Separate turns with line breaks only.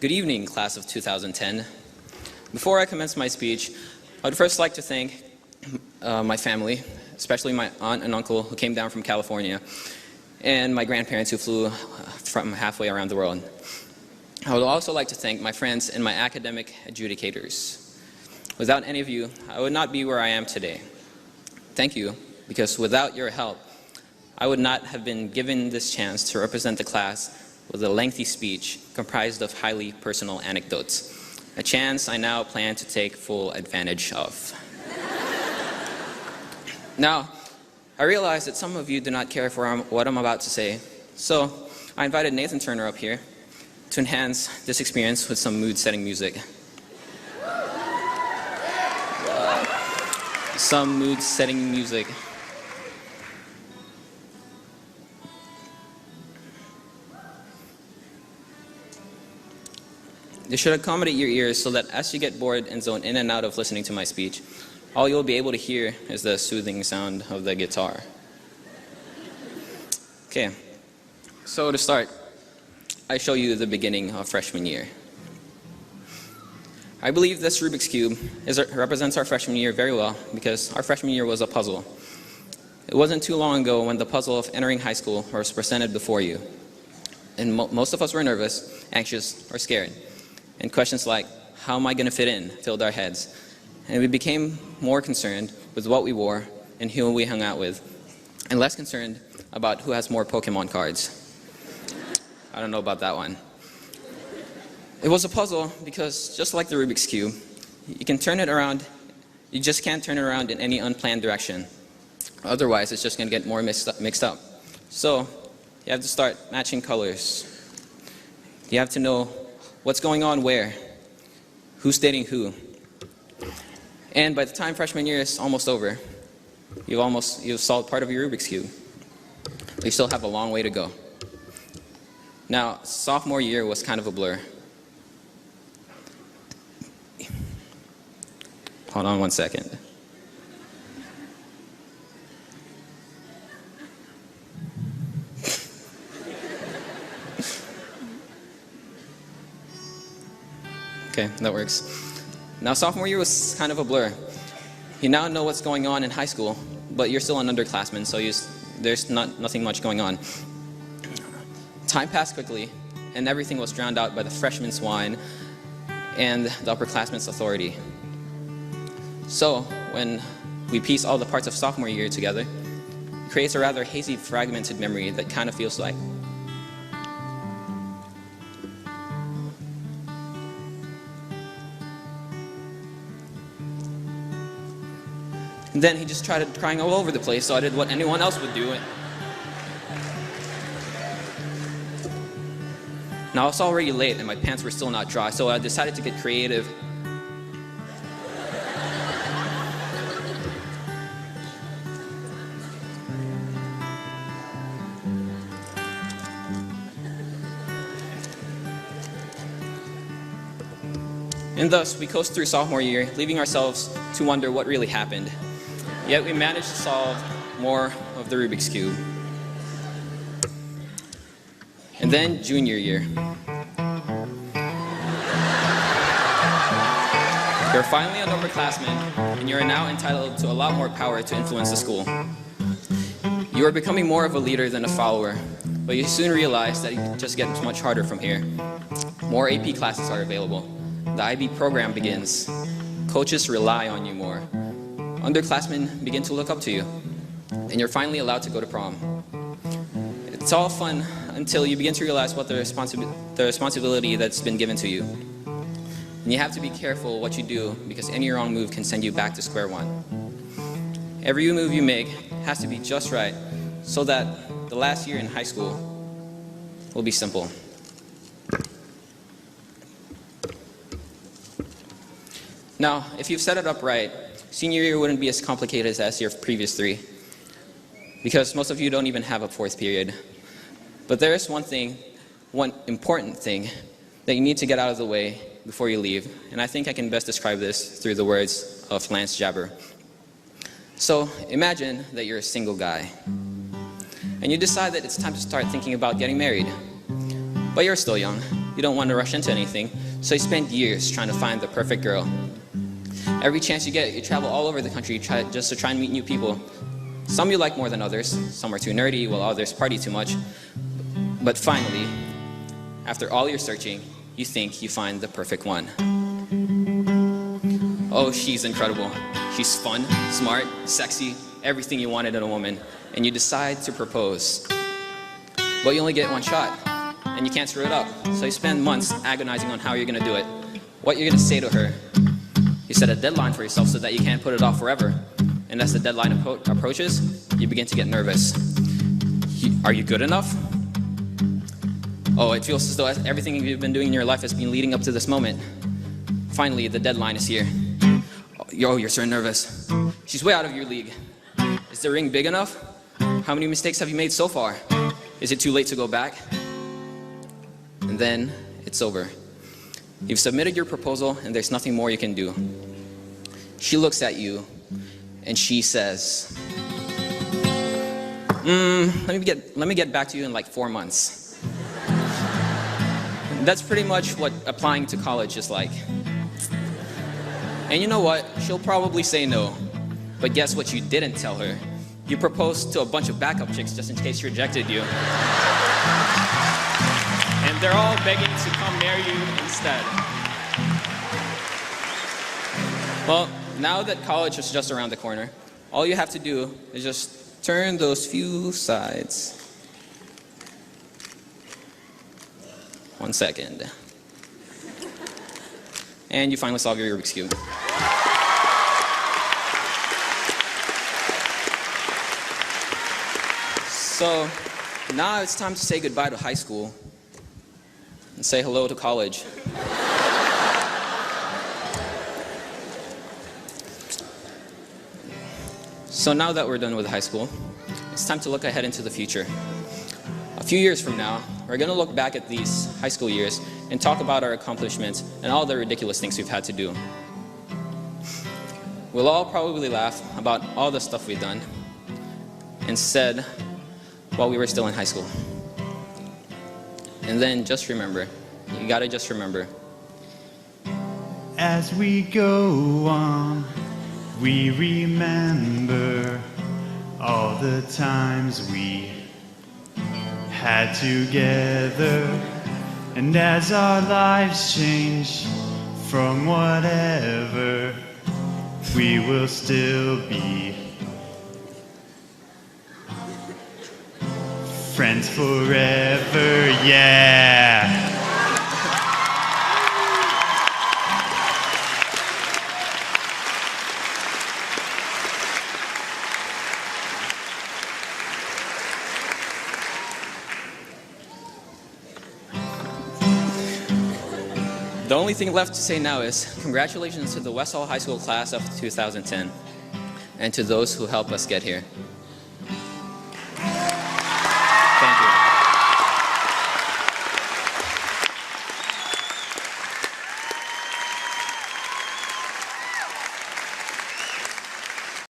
Good evening, class of 2010. Before I commence my speech, I would first like to thank my family, especially my aunt and uncle who came down from California, and my grandparents who flew from halfway around the world. I would also like to thank my friends and my academic adjudicators. Without any of you, I would not be where I am today. Thank you, because without your help, I would not have been given this chance to represent the class with a lengthy speech comprised of highly personal anecdotes, a chance I now plan to take full advantage of. Now, I realize that some of you do not care for what I'm about to say, so I invited Nathan Turner up here to enhance this experience with some mood-setting music. Some mood-setting music. This should accommodate your ears so that as you get bored and zone in and out of listening to my speech, all you'll be able to hear is the soothing sound of the guitar. Okay, so to start, I show you the beginning of freshman year. I believe this Rubik's Cube represents our freshman year very well because our freshman year was a puzzle. It wasn't too long ago when the puzzle of entering high school was presented before you. And most of us were nervous, anxious, or scared. And questions like, how am I going to fit in, filled our heads. And we became more concerned with what we wore and who we hung out with, and less concerned about who has more Pokemon cards. I don't know about that one. It was a puzzle because just like the Rubik's Cube, you can turn it around, you just can't turn it around in any unplanned direction. Otherwise, it's just going to get more mixed up. So, you have to start matching colors. You have to know what's going on where, who's dating who. And by the time freshman year is almost over, you've solved part of your Rubik's Cube. But you still have a long way to go. Now, sophomore year was kind of a blur. Hold on one second. Okay, that works. Now, sophomore year was kind of a blur. You now know what's going on in high school, but you're still an underclassman, so there's nothing much going on. Time passed quickly, and everything was drowned out by the freshman's whine and the upperclassman's authority. So, when we piece all the parts of sophomore year together, it creates a rather hazy, fragmented memory that kind of feels like and then he just started crying all over the place, so I did what anyone else would do. Now it's already late and my pants were still not dry, so I decided to get creative. And thus, we coast through sophomore year, leaving ourselves to wonder what really happened. Yet we managed to solve more of the Rubik's Cube. And then junior year. You're finally an upperclassman, and you are now entitled to a lot more power to influence the school. You are becoming more of a leader than a follower, but you soon realize that it just gets much harder from here. More AP classes are available. The IB program begins. Coaches rely on you more. Underclassmen begin to look up to you, and you're finally allowed to go to prom. It's all fun until you begin to realize what the responsibility that's been given to you. And you have to be careful what you do because any wrong move can send you back to square one. Every move you make has to be just right so that the last year in high school will be simple. Now, if you've set it up right, senior year wouldn't be as complicated as your previous three, because most of you don't even have a fourth period. But there is one important thing that you need to get out of the way before you leave, and I think I can best describe this through the words of Lance Jabber. So imagine that you're a single guy, and you decide that it's time to start thinking about getting married, but you're still young. you don't want to rush into anything, so you spend years trying to find the perfect girl. Every chance you get, you travel all over the country just to try and meet new people. Some you like more than others, some are too nerdy, while others party too much. But finally, after all your searching, you think you find the perfect one. Oh, she's incredible. She's fun, smart, sexy, everything you wanted in a woman, and you decide to propose. But you only get one shot, and you can't screw it up, so you spend months agonizing on how you're gonna do it, what you're gonna say to her. You set a deadline for yourself so that you can't put it off forever, and as the deadline approaches, you begin to get nervous. Are you good enough? Oh, it feels as though everything you've been doing in your life has been leading up to this moment. Finally, the deadline is here. Oh, you're so nervous. She's way out of your league. Is the ring big enough? How many mistakes have you made so far? Is it too late to go back? And then it's over. You've submitted your proposal and there's nothing more you can do. She looks at you and she says, let me get back to you in like 4 months. That's pretty much what applying to college is like. And you know what? She'll probably say no. But guess what you didn't tell her? You proposed to a bunch of backup chicks just in case she rejected you. And they're all begging to come marry you instead. Well, now that college is just around the corner, all you have to do is just turn those few sides. 1 second. And you finally solve your Rubik's Cube. So now it's time to say goodbye to high school and say hello to college. So now that we're done with high school, it's time to look ahead into the future. A few years from now, we're going to look back at these high school years and talk about our accomplishments and all the ridiculous things we've had to do. We'll all probably laugh about all the stuff we've done and said while we were still in high school. And then just remember, you gotta just remember.
As we go on, we remember all the times we had together. And as our lives change from whatever, we will still be friends forever, yeah.
The only thing left to say now is congratulations to the West Hall High School class of 2010 and to those who helped us get here.